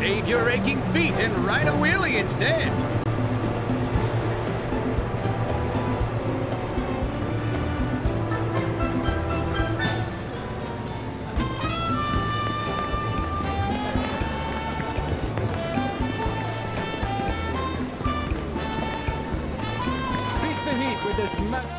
Save your aching feet and ride a wheelie instead. Beat the heat with this mess.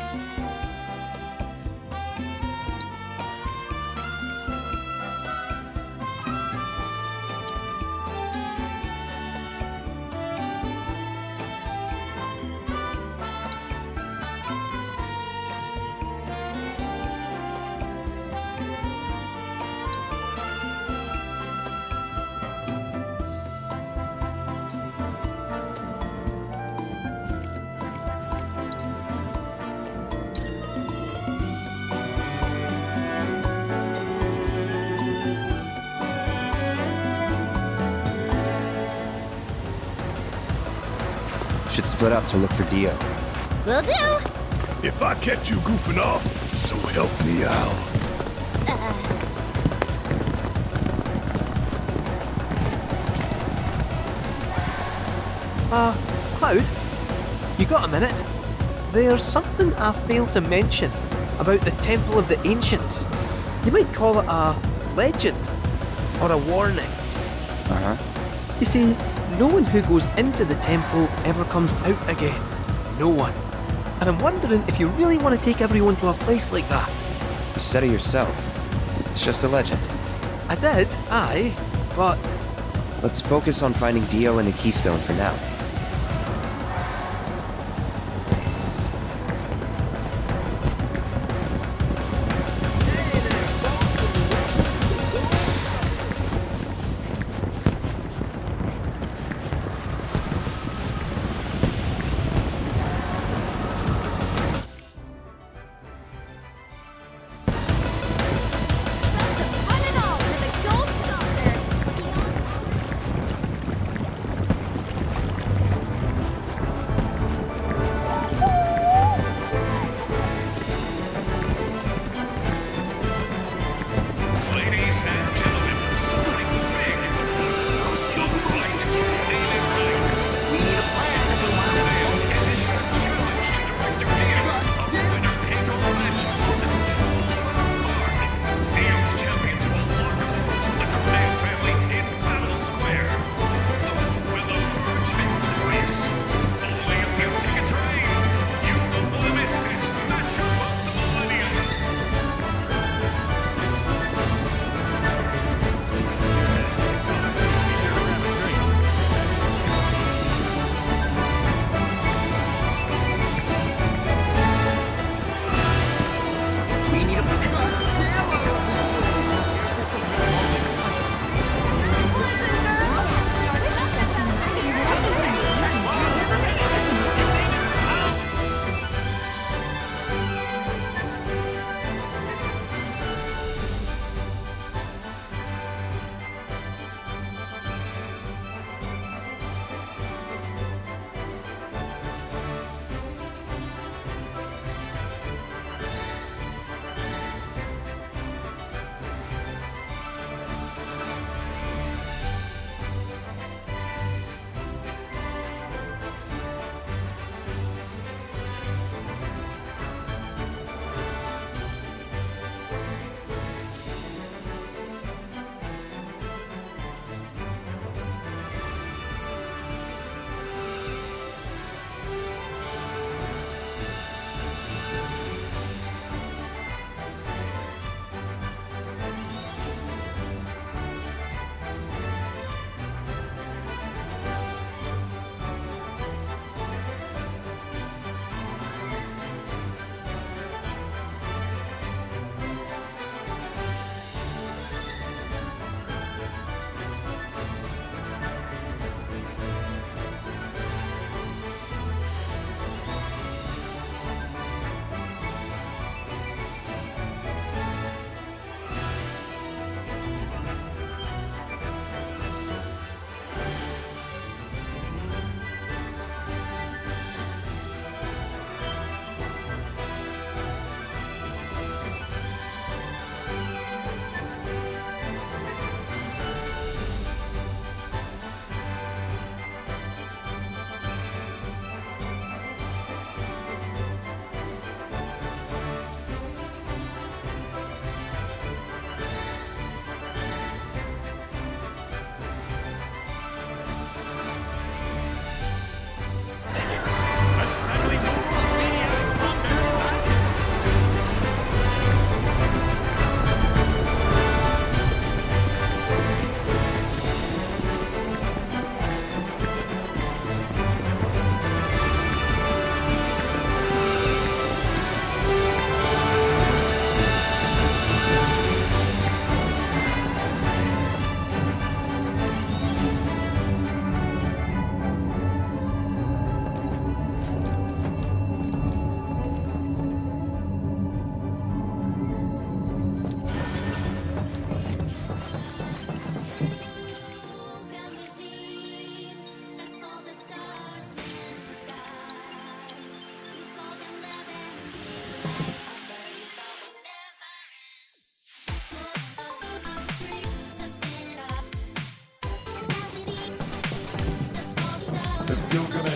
Should split up to look for Dio. Will do. If I catch you goofing off, so help me out. Cloud? You got a minute? There's something I failed to mention about the Temple of the Ancients. You might call it a legend or a warning. Uh-huh. You see, no one who goes into the temple ever comes out again. No one. And I'm wondering if you really want to take everyone to a place like that. You said it yourself. It's just a legend. I did, aye, but... Let's focus on finding Dio and the Keystone for now. Run it all to the gold saucer.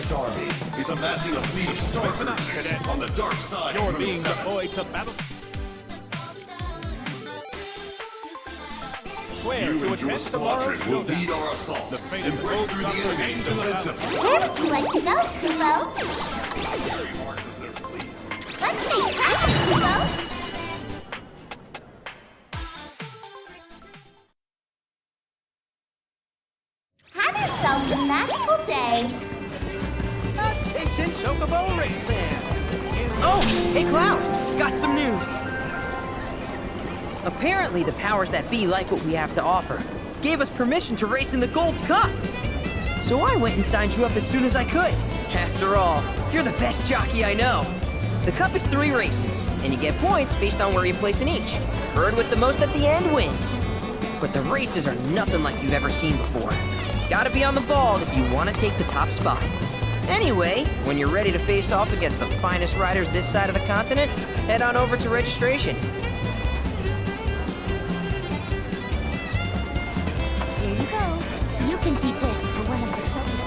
Ghost Army is amassing a fleet of star cruisers on the dark side You're of being Route 7. deployed to battle. Square You to and your attend tomorrow's squadron will showdown. lead our assault The fate and of the break Gold through the Sucker enemy's hangs in the defensive Where would you like to go, Kubo? parts of their fleet. Let's make practice, Kubo! Have yourselves a magical day! Attention Chocobo race fans! Oh, hey Cloud, got some news. Apparently the powers that be like what we have to offer. Gave us permission to race in the Gold Cup. So I went and signed you up as soon as I could. After all, you're the best jockey I know. The Cup is 3 races, and you get points based on where you place in each. Bird with the most at the end wins. But the races are nothing like you've ever seen before. Gotta be on the ball if you want to take the top spot. Anyway, when you're ready to face off against the finest riders this side of the continent, head on over to registration. Here you go. You can feed this to one of the children.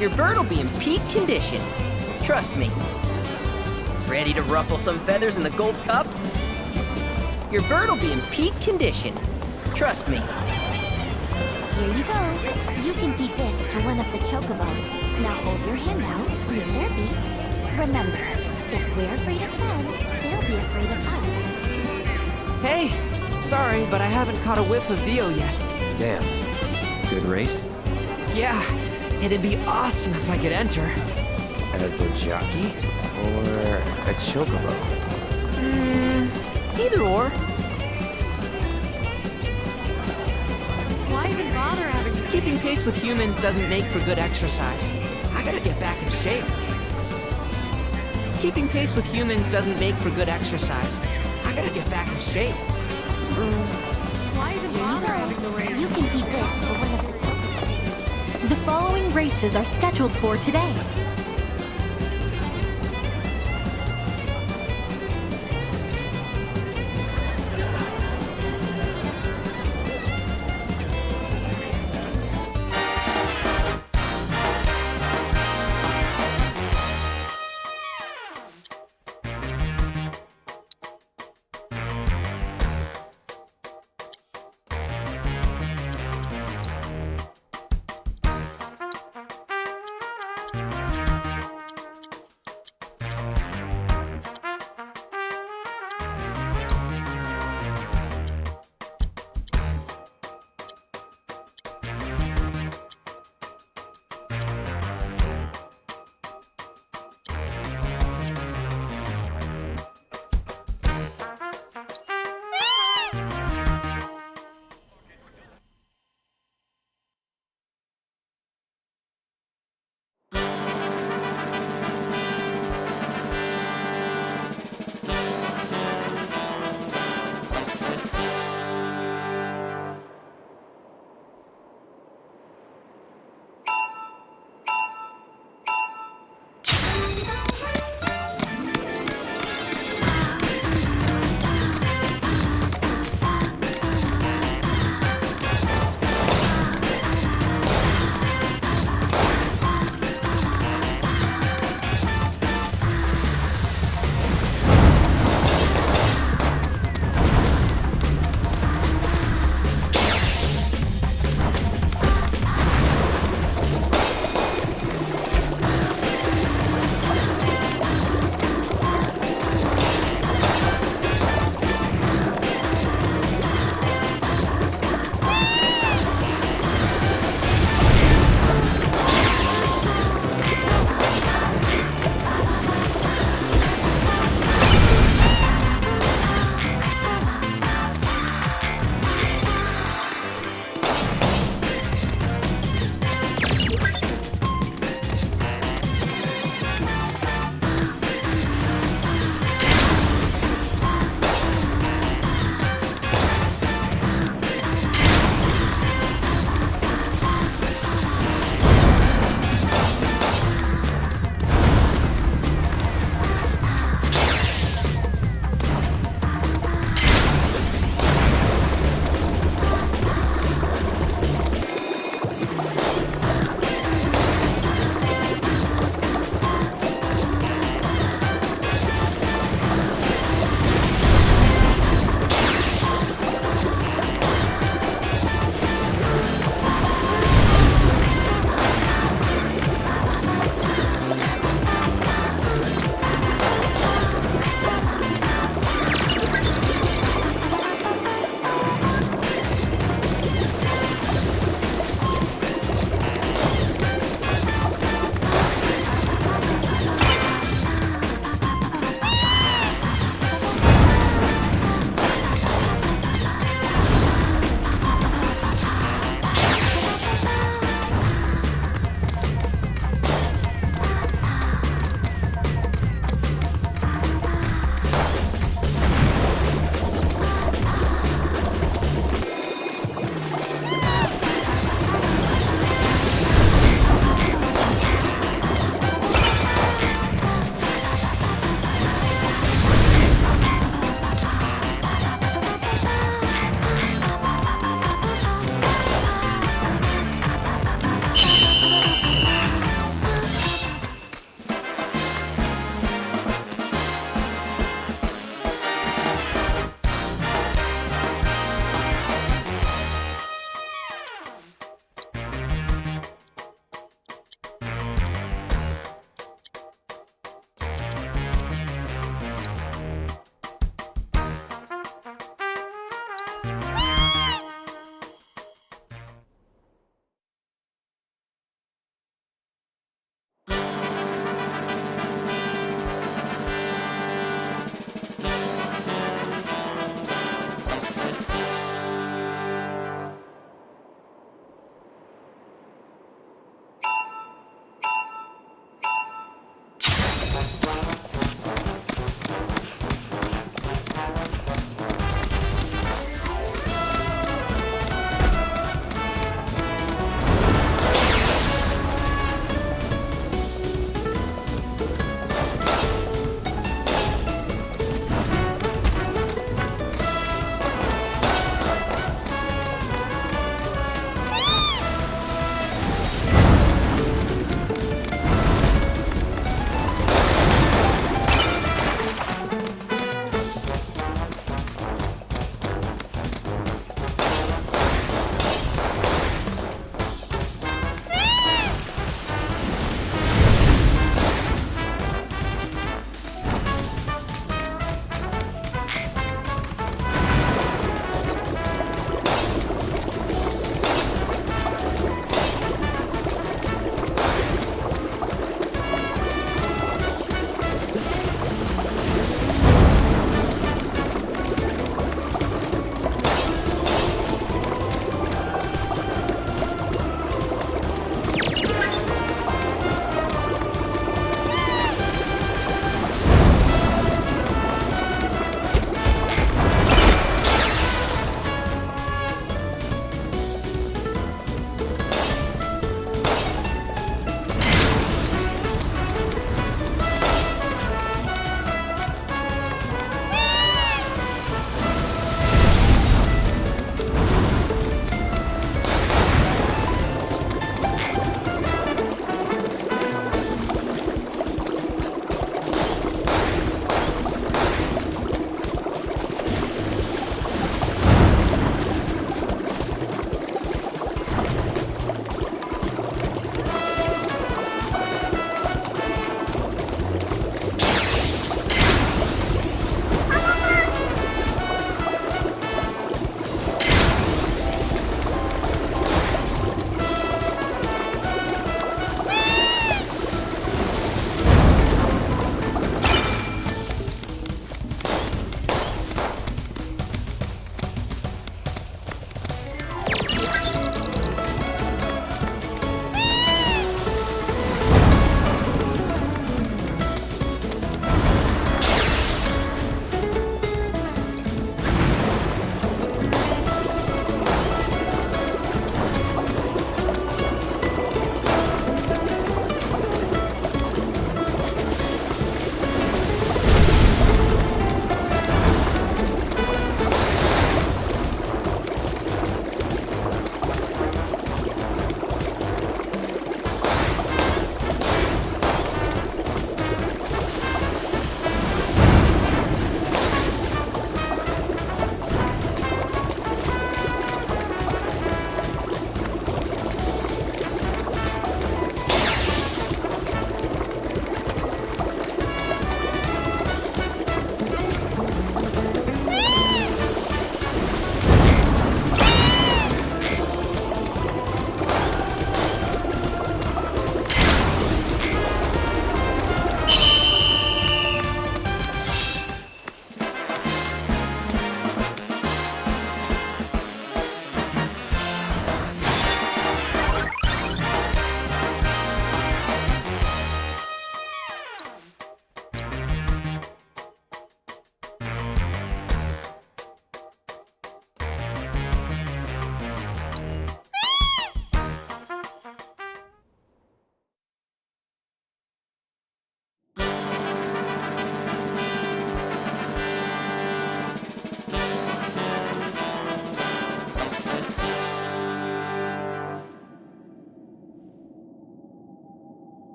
Your bird will be in peak condition. Trust me. Ready to ruffle some feathers in the Gold Cup? Your bird will be in peak condition. Trust me. Here you go. You can feed this to one of the chocobos. Now hold your hand out near their beak. Remember, if we're afraid of them, they'll be afraid of us. Hey, sorry, but I haven't caught a whiff of Dio yet. Damn. Good race? Yeah, it'd be awesome if I could enter. As a jockey? Or a chocobo? Either or. Why even bother having Keeping pace with humans doesn't make for good exercise. I gotta get back in shape. Keeping pace with humans doesn't make for good exercise. I gotta get back in shape. Why even bother having the race? You can feed this to one of the chocobos. The following races are scheduled for today.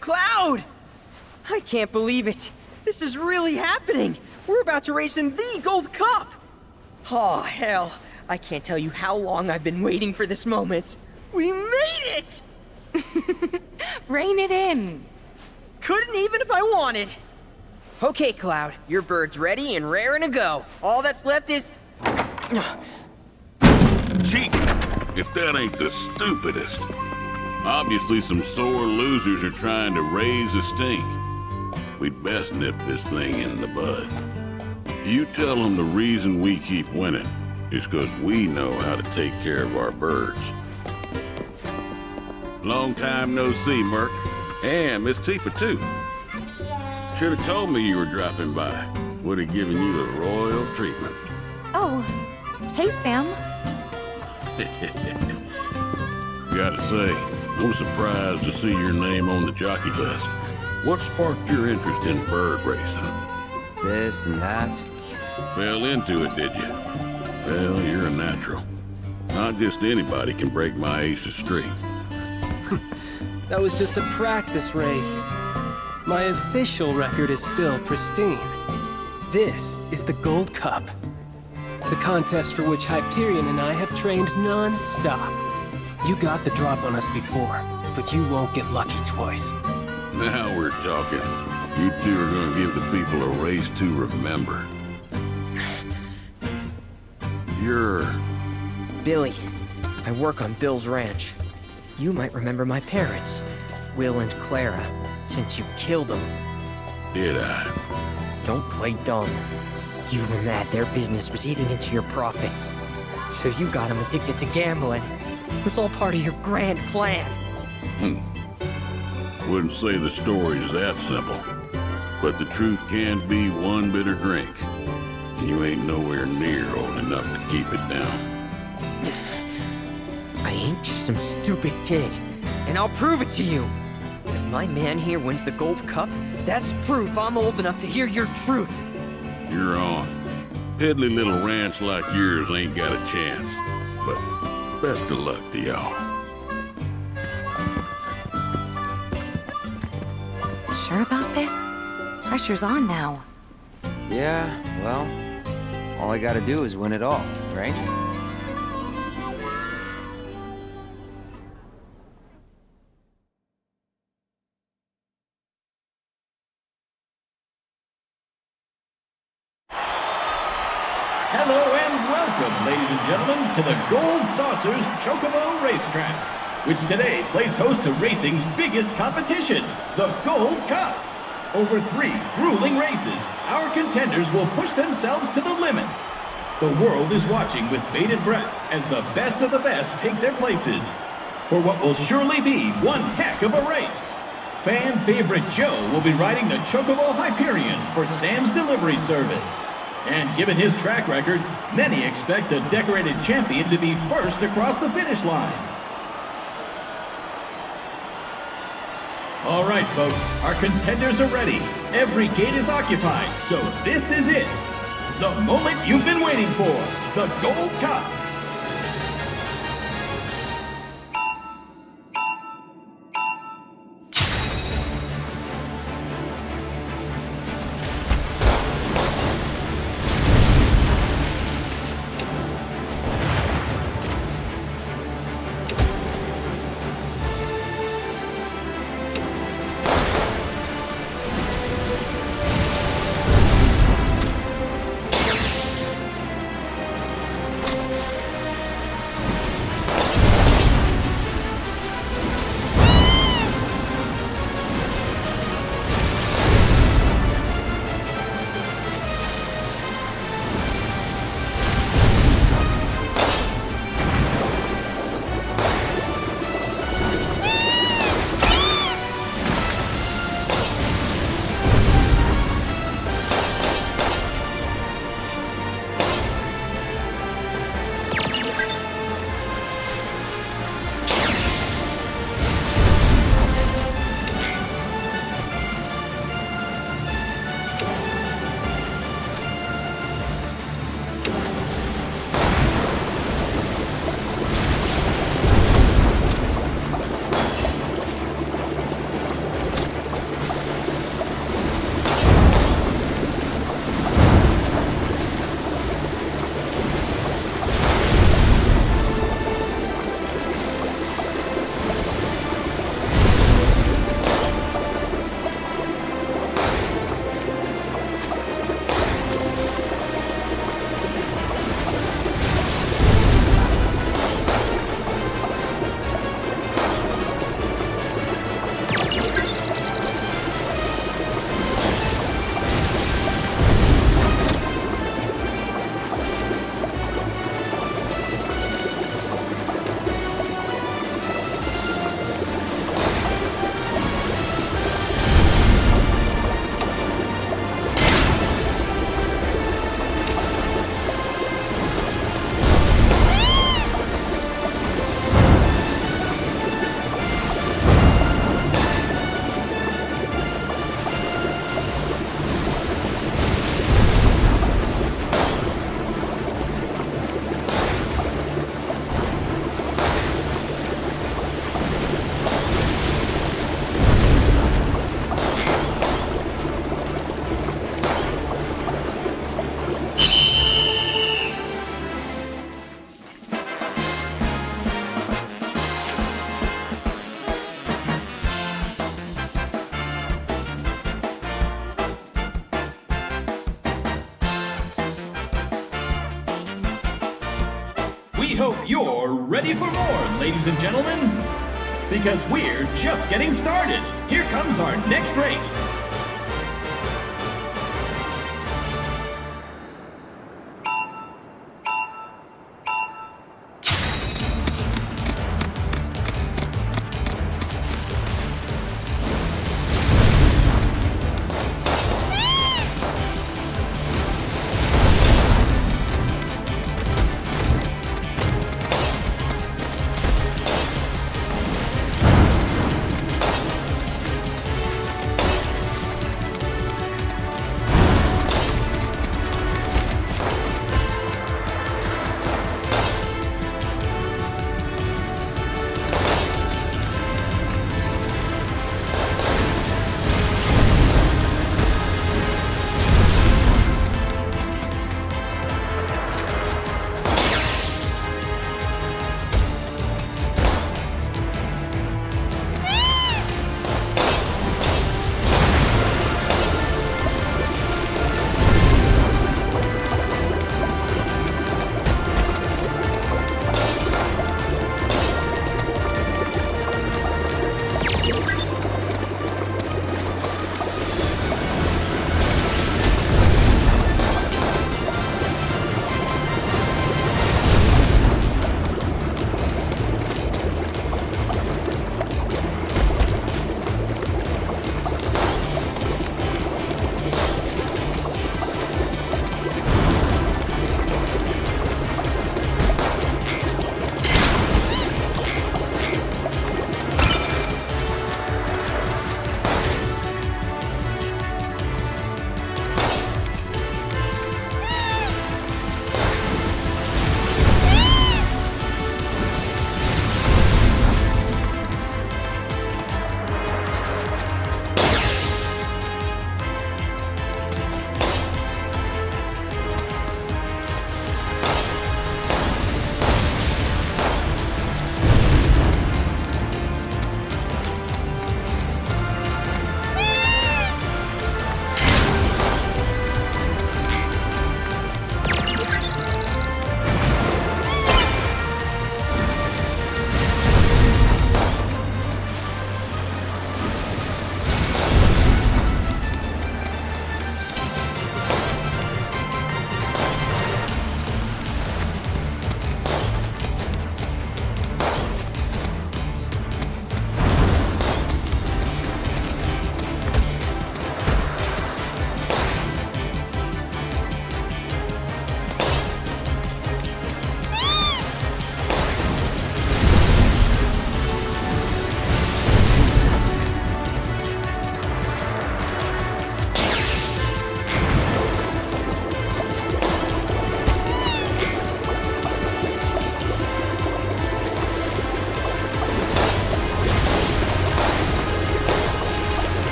Cloud! I can't believe it. This is really happening. We're about to race in the Gold Cup. Oh, hell. I can't tell you how long I've been waiting for this moment. We made it! Rein it in. Couldn't even if I wanted. Okay, Cloud, your bird's ready and raring to go. All that's left is... Cheating, if that ain't the stupidest. Obviously some sore losers are trying to raise a stink. We'd best nip this thing in the bud. You tell them the reason we keep winning is because we know how to take care of our birds. Long time no see, Merc. And Miss Tifa, too. Should have told me you were dropping by. Would have given you the royal treatment. Oh, hey, Sam. Gotta say, I'm surprised to see your name on the jockey list. What sparked your interest in bird racing? This and that. Fell into it, did you? Well, you're a natural. Not just anybody can break my ace's streak. That was just a practice race. My official record is still pristine. This is the Gold Cup. The contest for which Hyperion and I have trained non-stop. You got the drop on us before, but you won't get lucky twice. Now we're talking. You two are gonna give the people a race to remember. You're... Billy. I work on Bill's ranch. You might remember my parents, Will and Clara, since you killed them. Did I? Don't play dumb. You were mad their business was eating into your profits. So you got them addicted to gambling. It was all part of your grand plan. Wouldn't say the story is that simple. But the truth can be one bitter drink. And you ain't nowhere near old enough to keep it down. I ain't just some stupid kid. And I'll prove it to you. If my man here wins the Gold Cup, that's proof I'm old enough to hear your truth. You're on. Piddly little ranch like yours ain't got a chance. But best of luck to y'all. Sure about this? Pressure's on now. Yeah, well, all I gotta do is win it all, right? Hello and welcome, ladies and gentlemen, to the Gold Saucers Chocobo Racetrack, which today plays host to racing's biggest competition, the Gold Cup. Over 3 grueling races, our contenders will push themselves to the limit. The world is watching with bated breath as the best of the best take their places for what will surely be one heck of a race. Fan favorite Joe will be riding the Chocobo Hyperion for Sam's Delivery Service. And given his track record, many expect a decorated champion to be first across the finish line. All right, folks, our contenders are ready. Every gate is occupied, so this is it. The moment you've been waiting for, the Gold Cup. We hope you're ready for more, ladies and gentlemen. Because we're just getting started. Here comes our next race.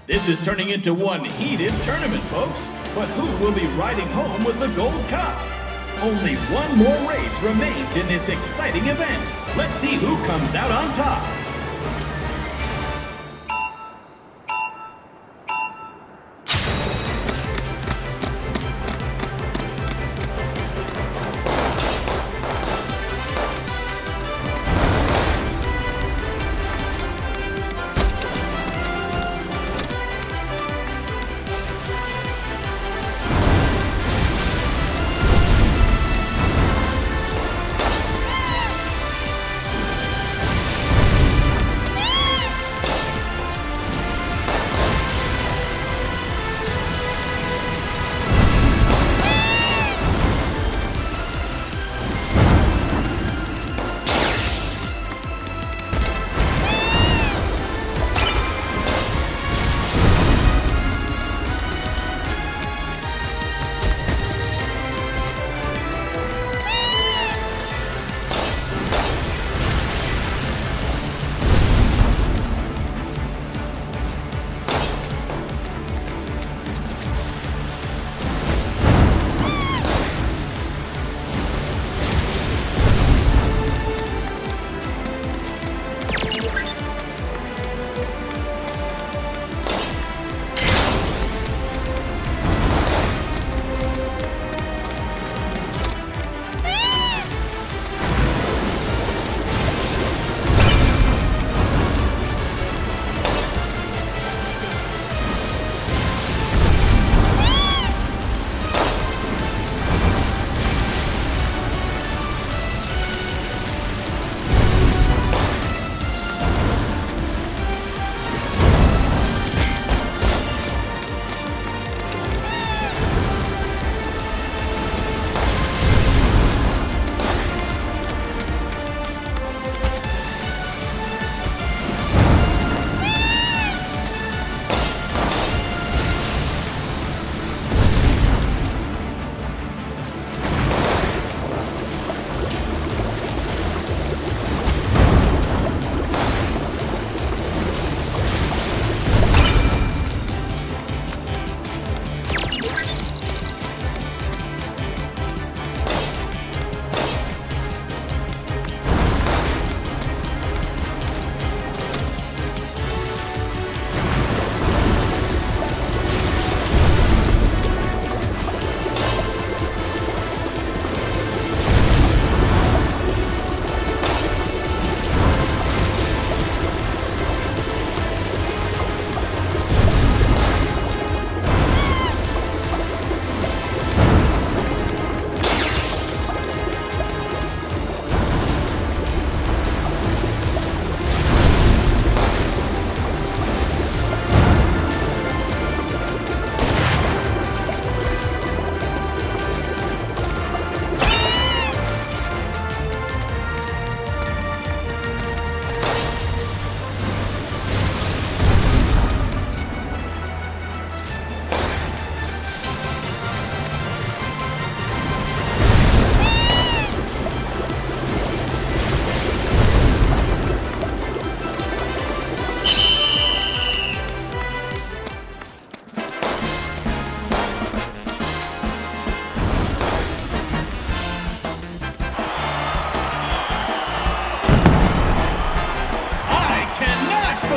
This is turning into one heated tournament, folks. But who will be riding home with the Gold Cup? Only one more race remains in this exciting event. Let's see who comes out on top.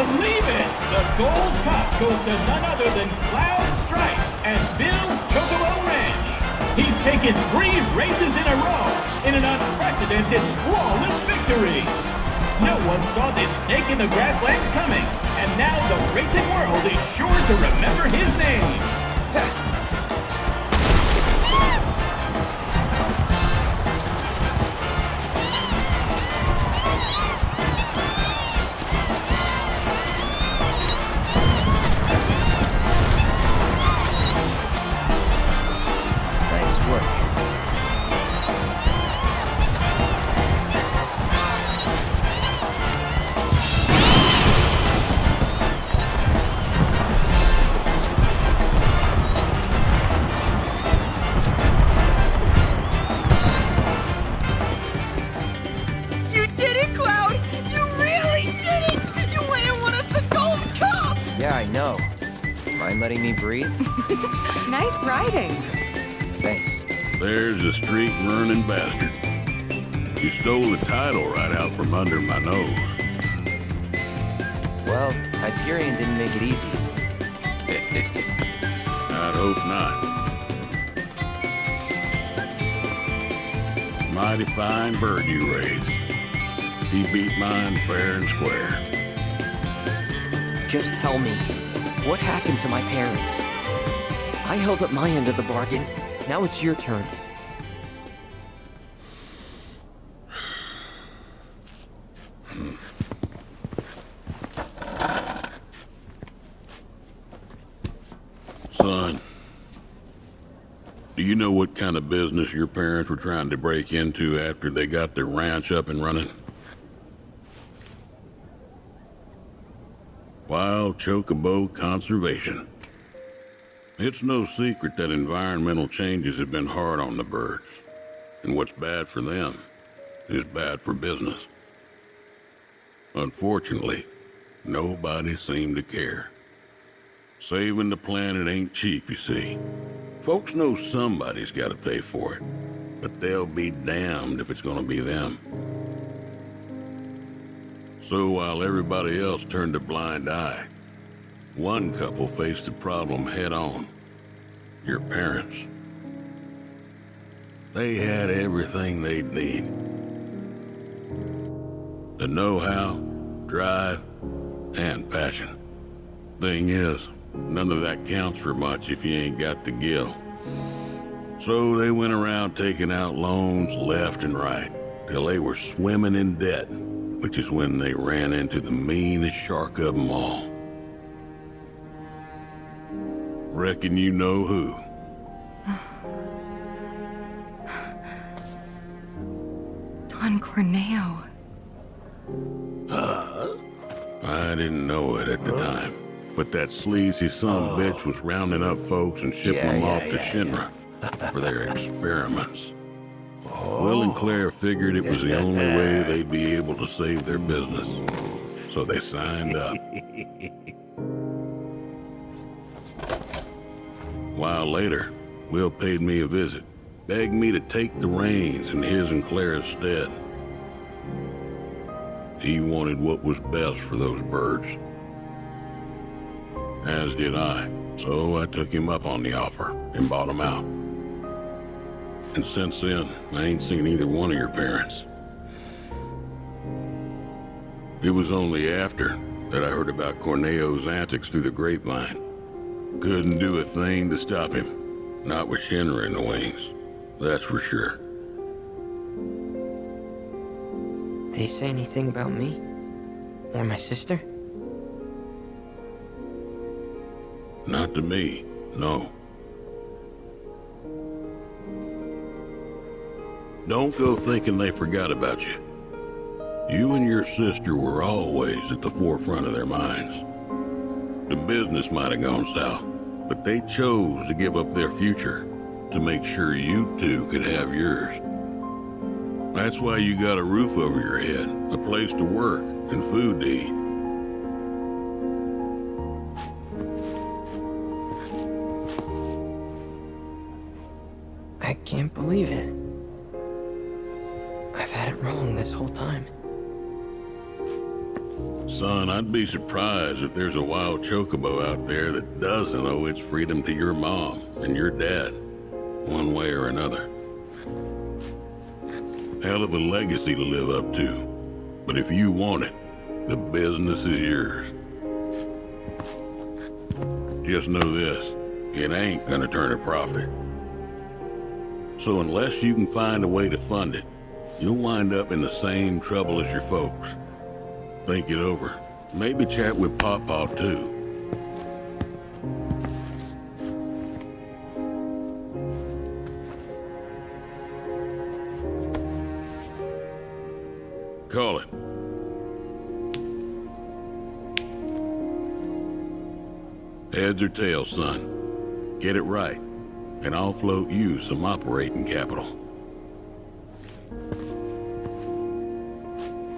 believe it? The Gold Cup goes to none other than Cloud Stripe at Bill's Chocobo Ranch. He's taken 3 races in a row in an unprecedented, flawless victory. No one saw this snake in the grasslands coming, and now the racing world is sure to remember his name. Nice work. You did it, Cloud! You really did it! You went and won us the Gold Cup! Yeah, I know. Mind letting me breathe? Nice riding. Thanks. There's a street-running bastard. You stole the title right out from under my nose. Well, Hyperion didn't make it easy. I'd hope not. Mighty fine bird you raised. He beat mine fair and square. Just tell me, what happened to my parents? I held up my end of the bargain. Now it's your turn. Son, do you know what kind of business your parents were trying to break into after they got their ranch up and running? Wild Chocobo Conservation. It's no secret that environmental changes have been hard on the birds, and what's bad for them is bad for business. Unfortunately, nobody seemed to care. Saving the planet ain't cheap, you see. Folks know somebody's got to pay for it, but they'll be damned if it's gonna be them. So while everybody else turned a blind eye, one couple faced the problem head on. Your parents. They had everything they'd need. The know-how, drive, and passion. Thing is, none of that counts for much if you ain't got the gill. So they went around taking out loans left and right, till they were swimming in debt, which is when they ran into the meanest shark of them all. Reckon you know who. Don Corneo. I didn't know it at the time, but that sleazy son-of-a-bitch was rounding up folks and shipping them off to Shinra for their experiments. Will and Claire figured it was the only way they'd be able to save their business, so they signed up. A while later, Will paid me a visit, begged me to take the reins in his and Claire's stead. He wanted what was best for those birds. As did I, so I took him up on the offer and bought him out. And since then, I ain't seen either one of your parents. It was only after that I heard about Corneo's antics through the grapevine. Couldn't do a thing to stop him. Not with Shinra in the wings, that's for sure. They say anything about me? Or my sister? Not to me, no. Don't go thinking they forgot about you. You and your sister were always at the forefront of their minds. The business might have gone south, but they chose to give up their future to make sure you two could have yours. That's why you got a roof over your head, a place to work, and food to eat. I can't believe it. I've had it wrong this whole time. Son, I'd be surprised if there's a wild chocobo out there that doesn't owe its freedom to your mom and your dad, one way or another. Hell of a legacy to live up to, but if you want it, the business is yours. Just know this, it ain't gonna turn a profit. So unless you can find a way to fund it, you'll wind up in the same trouble as your folks. Think it over. Maybe chat with Pawpaw too. Call it. Heads or tails, son. Get it right, and I'll float you some operating capital.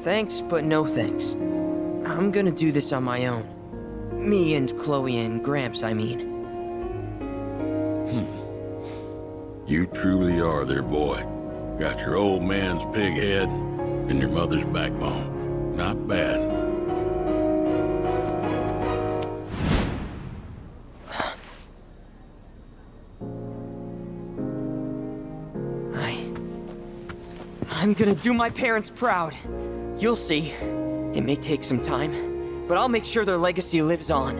Thanks, but no thanks. I'm gonna do this on my own. Me and Chloe and Gramps, I mean. You truly are their boy. Got your old man's pig head and your mother's backbone. Not bad. I'm gonna do my parents proud. You'll see. It may take some time, but I'll make sure their legacy lives on.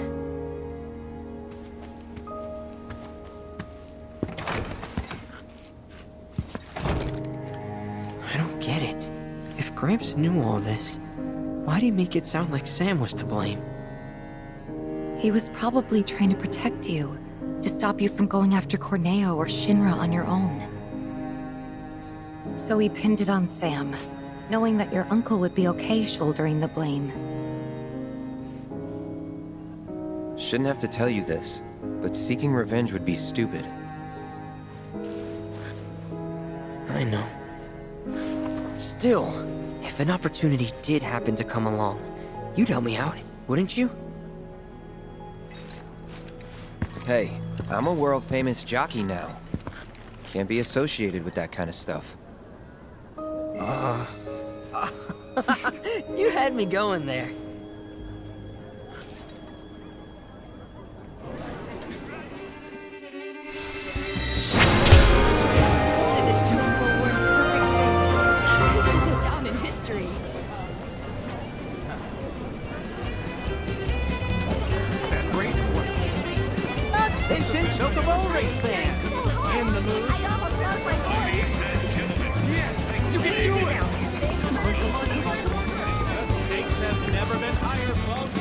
I don't get it. If Gramps knew all this, why'd he make it sound like Sam was to blame? He was probably trying to protect you, to stop you from going after Corneo or Shinra on your own. So he pinned it on Sam, knowing that your uncle would be okay shouldering the blame. Shouldn't have to tell you this, but seeking revenge would be stupid. I know. Still, if an opportunity did happen to come along, you'd help me out, wouldn't you? Hey, I'm a world-famous jockey now. Can't be associated with that kind of stuff. You had me going there. This chocobo were in perfect sync. That makes them go down in history. That race was... Attention, Chocobo race fans! In the mood? I almost lost my voice. Yes, you can do it! Stakes have never been higher, folks.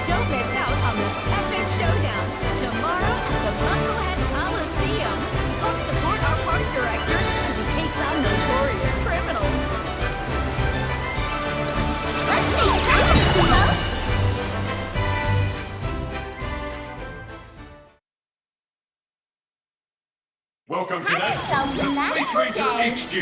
Don't miss out on this epic showdown tomorrow at the Musclehead Coliseum. Come support our park director as he takes on notorious criminals. Welcome, cadets, to Space Ranger HQ.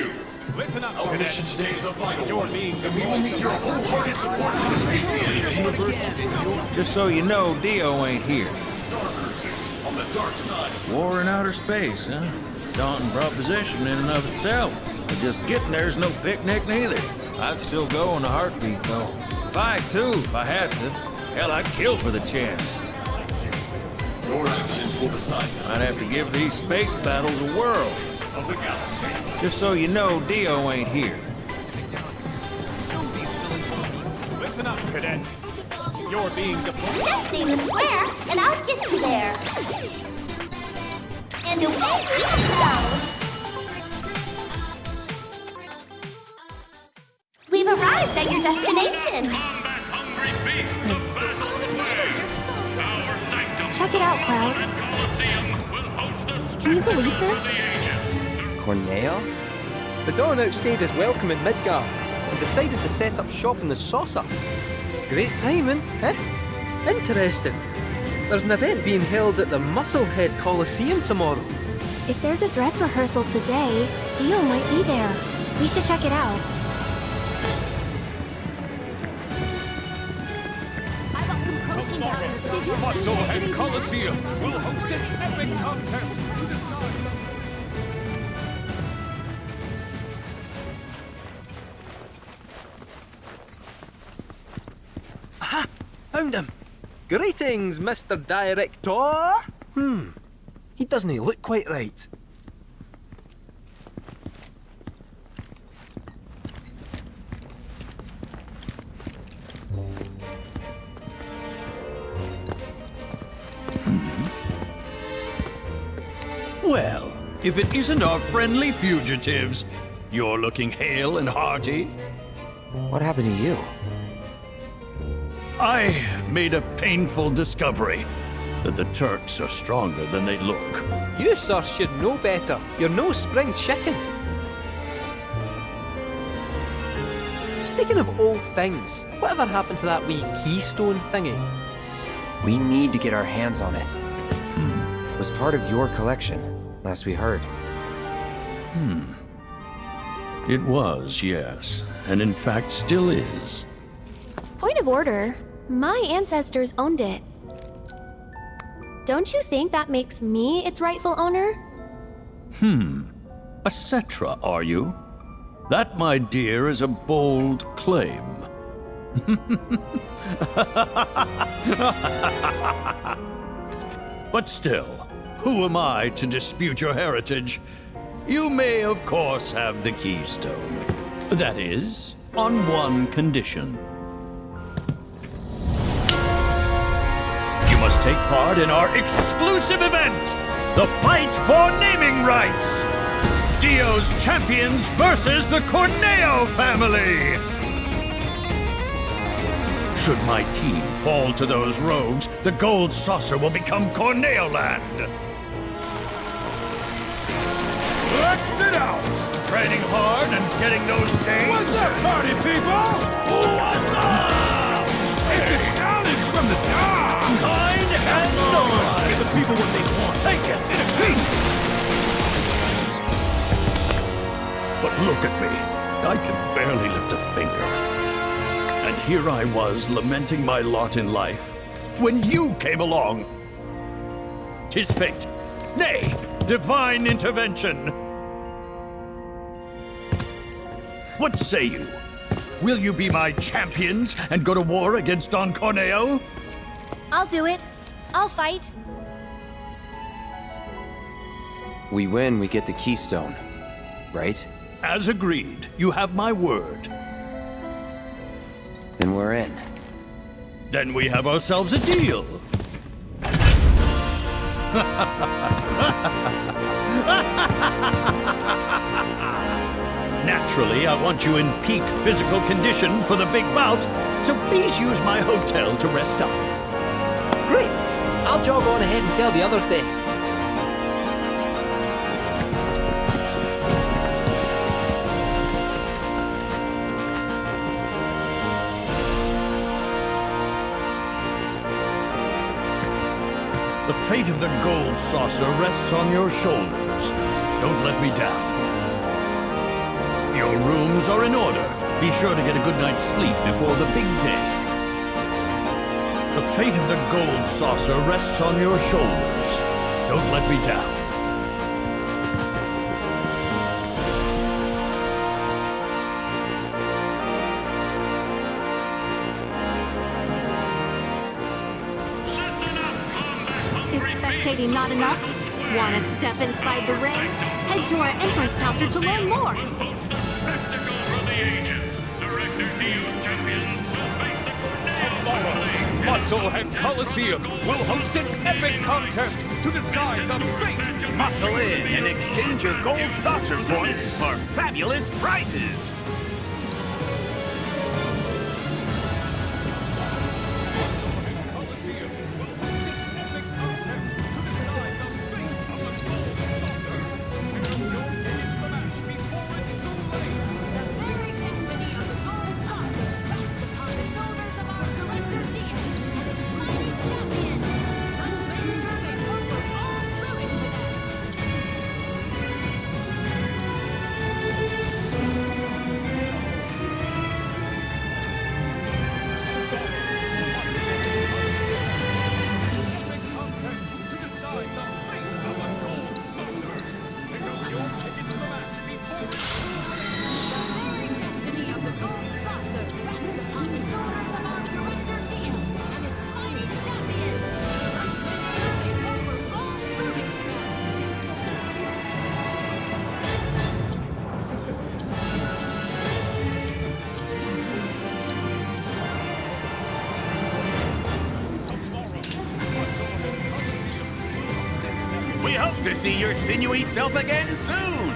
Listen up, Our mission today is a vital one, and we will need your wholehearted support to defeat the enemy. Just so you know, Dio ain't here. Star Cruisers on the dark side. War in outer space, huh? Daunting proposition in and of itself. But just getting there's no picnic neither. I'd still go in a heartbeat, though. Fight, too, if I had to. Hell, I'd kill for the chance. Your actions will decide I'd have to give these space battles a whirl. of the galaxy. Just so you know, Dio ain't here. Listen up, cadets. You're being deported. Just name the square, and I'll get you there. And away we go. We've arrived at your destination. Check it out, Cloud. Can you believe this? Corneo? The Dawn outstayed his welcome in Midgar and decided to set up shop in the Saucer. Great timing, eh? Interesting. There's an event being held at the Musclehead Coliseum tomorrow. If there's a dress rehearsal today, Dio might be there. We should check it out. I got some protein powder. Did you Musclehead Coliseum will host an epic contest to decide. Aha! Found him! Greetings, Mr. Director! He doesn't look quite right. Well, if it isn't our friendly fugitives, you're looking hale and hearty. What happened to you? I made a painful discovery that the Turks are stronger than they look. You, sir, should know better. You're no spring chicken. Speaking of old things, whatever happened to that wee keystone thingy? We need to get our hands on it. It was part of your collection, last we heard. It was, yes, and in fact still is. Point of order. My ancestors owned it. Don't you think that makes me its rightful owner? A Cetra, are you? That, my dear, is a bold claim. But still, who am I to dispute your heritage? You may, of course, have the keystone. That is, on one condition. You must take part in our exclusive event, the Fight for Naming Rights. Dio's champions versus the Corneo family. Should my team fall to those rogues, the Gold Saucer will become Corneo Land. Flex it out! Training hard and getting those gains. What's up, party people? What's up? It's a challenge from the top. Kind and non. Give the people what they want. Take it in a piece. But look at me. I can barely lift a finger. And here I was lamenting my lot in life when you came along. 'Tis fate. Nay, divine intervention. What say you? Will you be my champions and go to war against Don Corneo? I'll do it. I'll fight. We win, we get the keystone, right? As agreed, you have my word. Then we're in. Then we have ourselves a deal. Naturally, I want you in peak physical condition for the big bout, so please use my hotel to rest up. Great! I'll jog on ahead and tell the others then. The fate of the Gold Saucer rests on your shoulders. Don't let me down. Your rooms are in order. Be sure to get a good night's sleep before the big day. The fate of the Gold Saucer rests on your shoulders. Don't let me down. Is spectating not enough? Want to step inside the ring? Head to our entrance counter to learn more. Musclehead Coliseum will host an epic contest to decide the fate. Muscle in and exchange your gold saucer points for fabulous prizes. We hope to see your sinewy self again soon!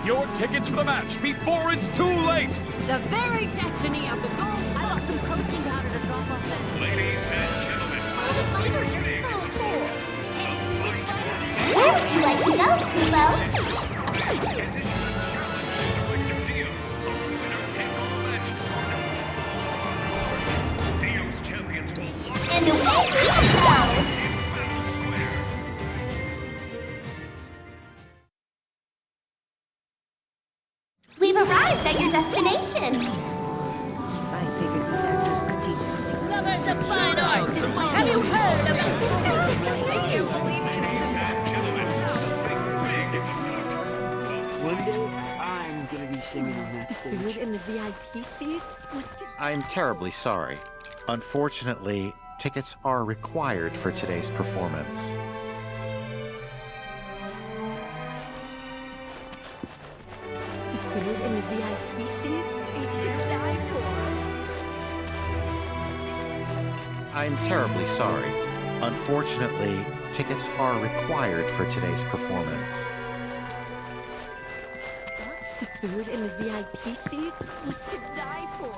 Your tickets for the match before it's too late! The very destiny of the gold. I got some protein powder to drop off there. Ladies and gentlemen, The fighters are so cool. Where would you like to go, Kubo? And away we go! We've arrived at your destination. I figured these actors could teach us something. Lovers of fine arts, have you heard about One day, I'm gonna be singing on that stage. food in the VIP seats? I'm terribly sorry. Unfortunately, tickets are required for today's performance. Food in the VIP seats is to die for. I'm terribly sorry. Unfortunately, tickets are required for today's performance. The food in the VIP seats was to die for.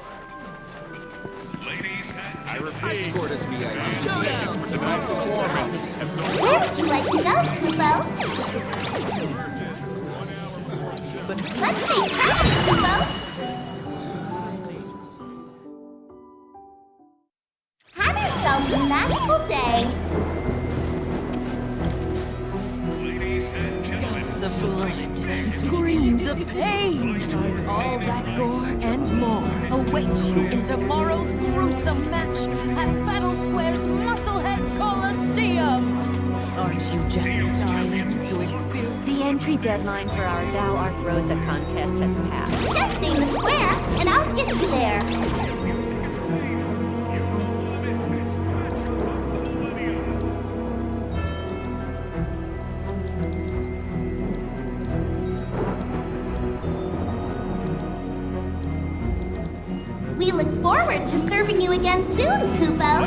ladies and I gentlemen, repeat, escort us VIP tickets for tonight's performance have sold Where would you like to go, Kubo? Let's make time, Kubo! Have yourselves a magical day! ladies and gentlemen, Guts of blood, screams of pain. All that gore and more awaits you in tomorrow's gruesome match at Battle Square's Musclehead Coliseum. Aren't you just dying to experience? The entry deadline for our Thou Art Rosa contest has passed. Just name the square, and I'll get you there. We look forward to serving you again soon, Kubo.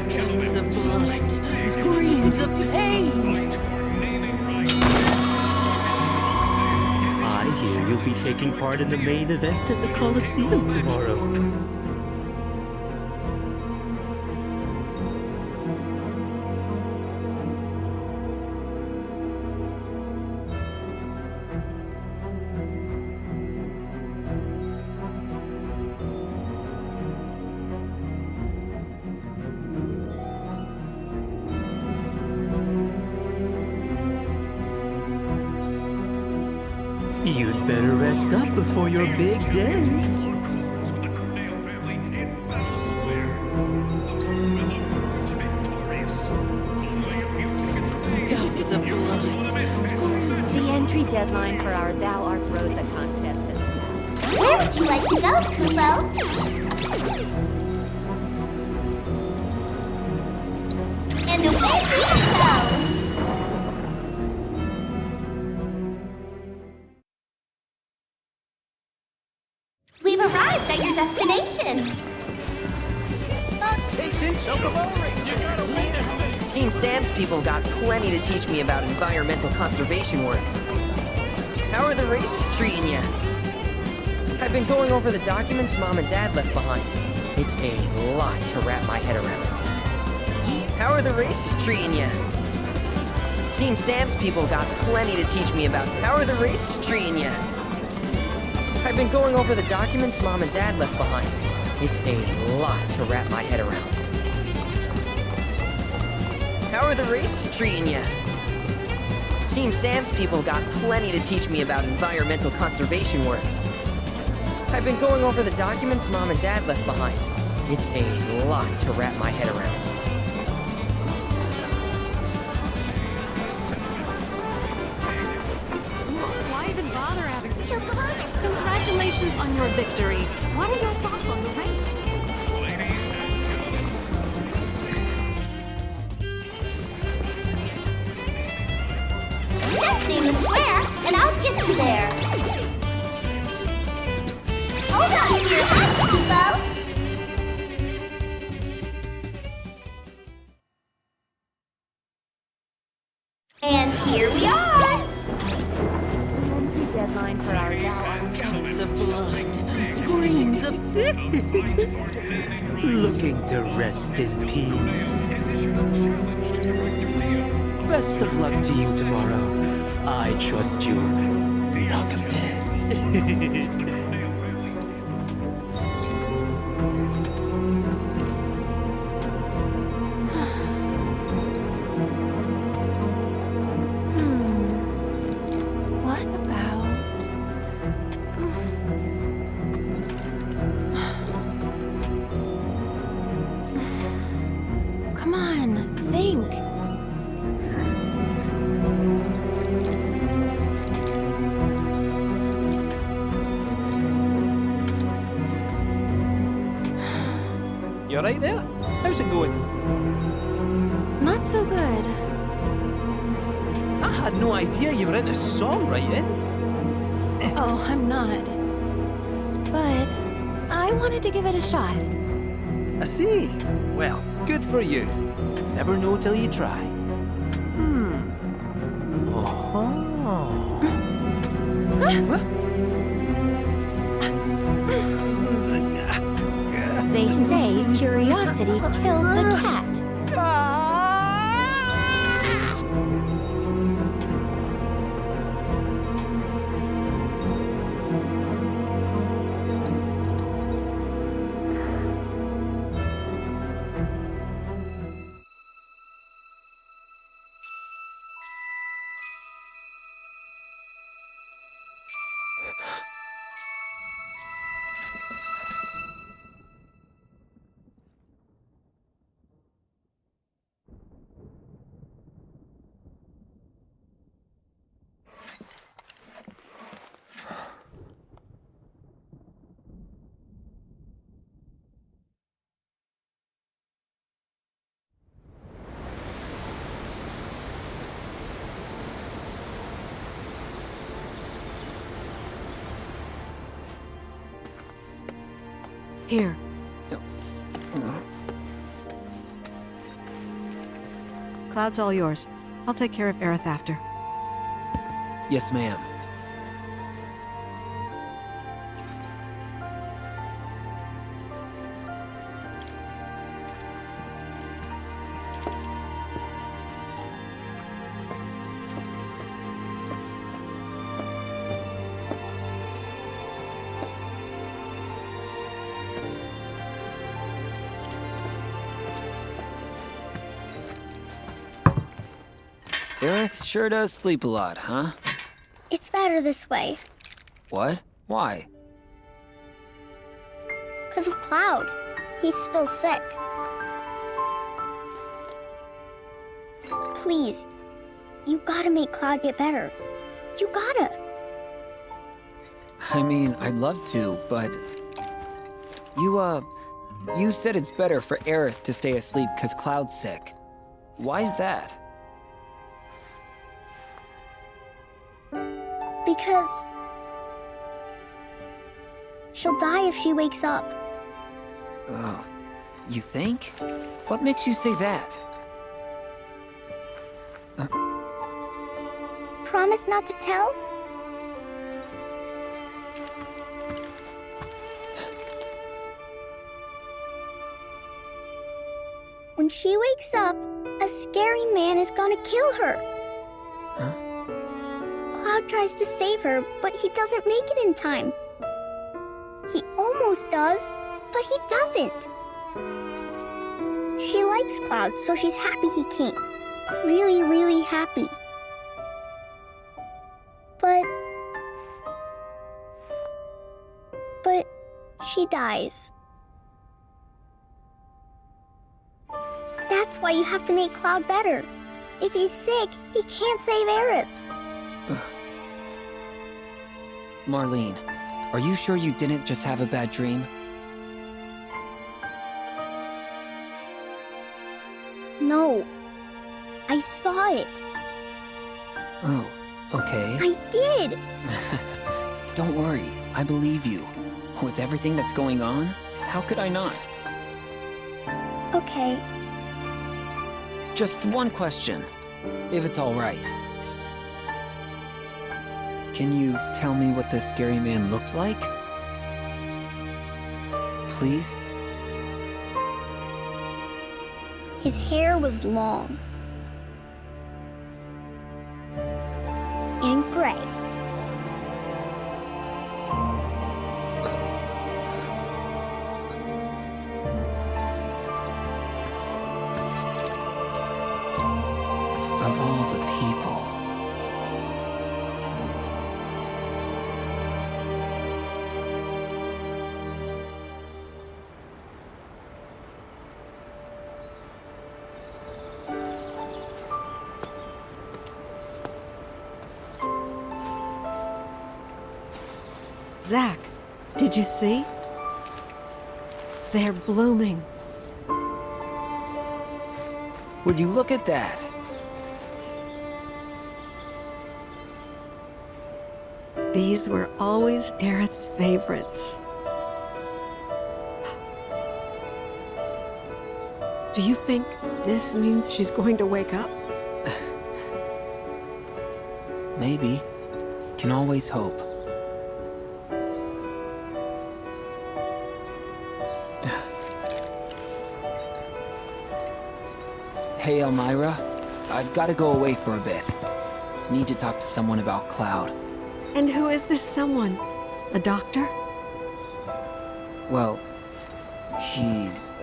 Guts of blood, screams of pain. I hear you'll be taking part in the main event at the Coliseum tomorrow. You'd better rest up before your big day. The entry deadline for our Thou Art Rosa contest has passed. Where would you like to go, Kupo? And away we go! We've arrived at your destination. Attention, Chocobo Racers! Seems Sam's people got plenty to teach me about environmental conservation work. How are the races treating you? I've been going over the documents Mom and Dad left behind. It's a lot to wrap my head around. How are the races treating you? Seems Sam's people got plenty to teach me about. How are the races treating you? I've been going over the documents Mom and Dad left behind. It's a lot to wrap my head around. How are the races treating you? Seems Sam's people got plenty to teach me about environmental conservation work. I've been going over the documents Mom and Dad left behind. It's a lot to wrap my head around. Why even bother having Congratulations on your victory. What are your thoughts on the race? Just name a square, and I'll get you there. Hold on to your hat, Kupo. And here we are. The deadline for our Thou Art Gouts of blood, screams of Looking to rest in peace. Best of luck to you tomorrow. I trust you. Knock 'em dead. What about... Come on, think. You alright there? How's it going? Not so good. I had no idea you were into songwriting. Oh, I'm not. But I wanted to give it a shot. I see. Well, good for you. Never know till you try. Oh. They say curiosity killed the cat. Here. Cloud's all yours. I'll take care of Aerith after. Yes, ma'am. Aerith sure does sleep a lot, huh? It's better this way. What? Why? Because of Cloud. He's still sick. Please, you gotta make Cloud get better. You gotta. I mean, I'd love to, but... You said it's better for Aerith to stay asleep because Cloud's sick. Why's that? Because... she'll die if she wakes up. Oh, you think? What makes you say that? Promise not to tell? When she wakes up, a scary man is gonna kill her. Huh? Cloud tries to save her, but he doesn't make it in time. He almost does, but he doesn't. She likes Cloud, so she's happy he came. Really, really happy. But she dies. That's why you have to make Cloud better. If he's sick, he can't save Aerith. Marlene, are you sure you didn't just have a bad dream? No. I saw it. Oh, okay. I did! Don't worry, I believe you. With everything that's going on, how could I not? Okay. Just one question, if it's all right. Can you tell me what this scary man looked like? Please? His hair was long. And gray. Of all the people. Zack, did you see? They're blooming. Would you look at that? These were always Aerith's favorites. Do you think this means she's going to wake up? Maybe. Can always hope. Hey, Elmira. I've got to go away for a bit. Need to talk to someone about Cloud. And who is this someone? A doctor? Well, he's,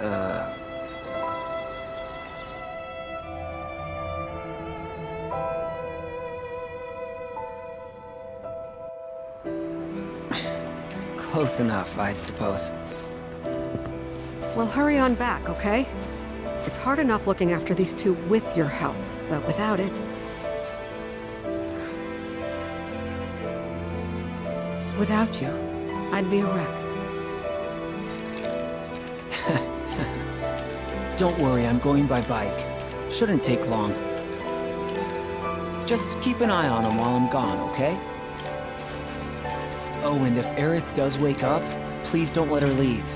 close enough, I suppose. Well, hurry on back, okay? It's hard enough looking after these two with your help, but without it... Without you, I'd be a wreck. Don't worry, I'm going by bike. Shouldn't take long. Just keep an eye on him while I'm gone, okay? Oh, and if Aerith does wake up, please don't let her leave.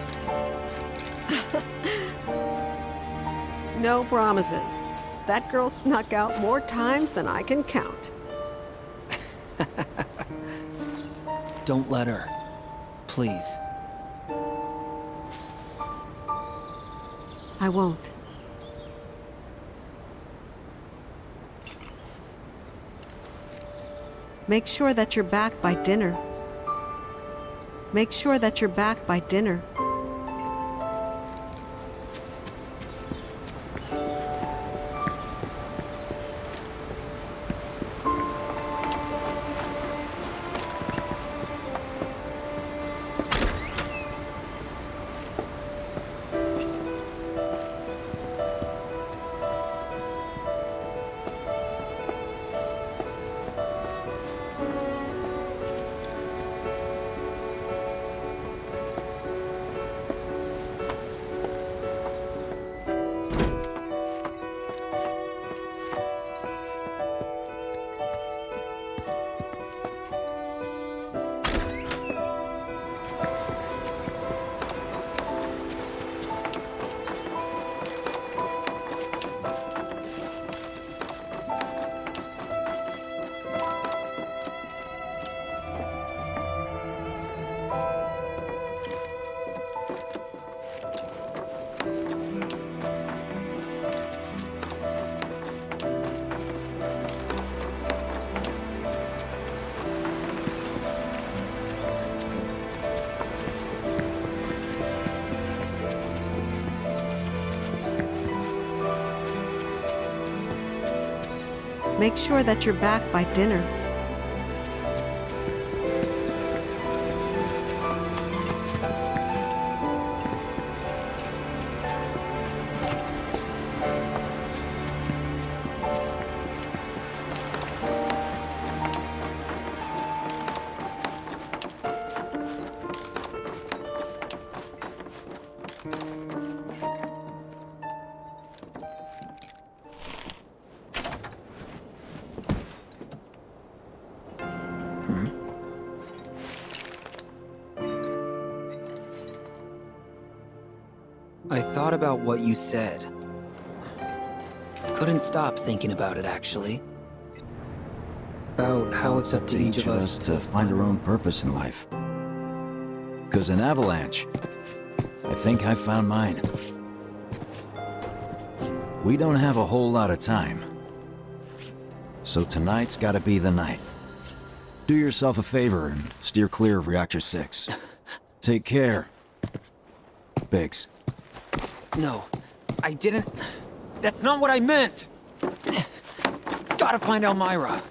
No promises. That girl snuck out more times than I can count. Don't let her. Please. I won't. Make sure that you're back by dinner. Make sure that you're back by dinner. Make sure that you're back by dinner. I thought about what you said. Couldn't stop thinking about it, actually. About how it's up to each of us to find our own purpose in life. 'Cause in Avalanche, I think I found mine. We don't have a whole lot of time. So tonight's gotta be the night. Do yourself a favor and steer clear of Reactor 6. Take care, Biggs. No, I didn't... That's not what I meant! Gotta find Elmira.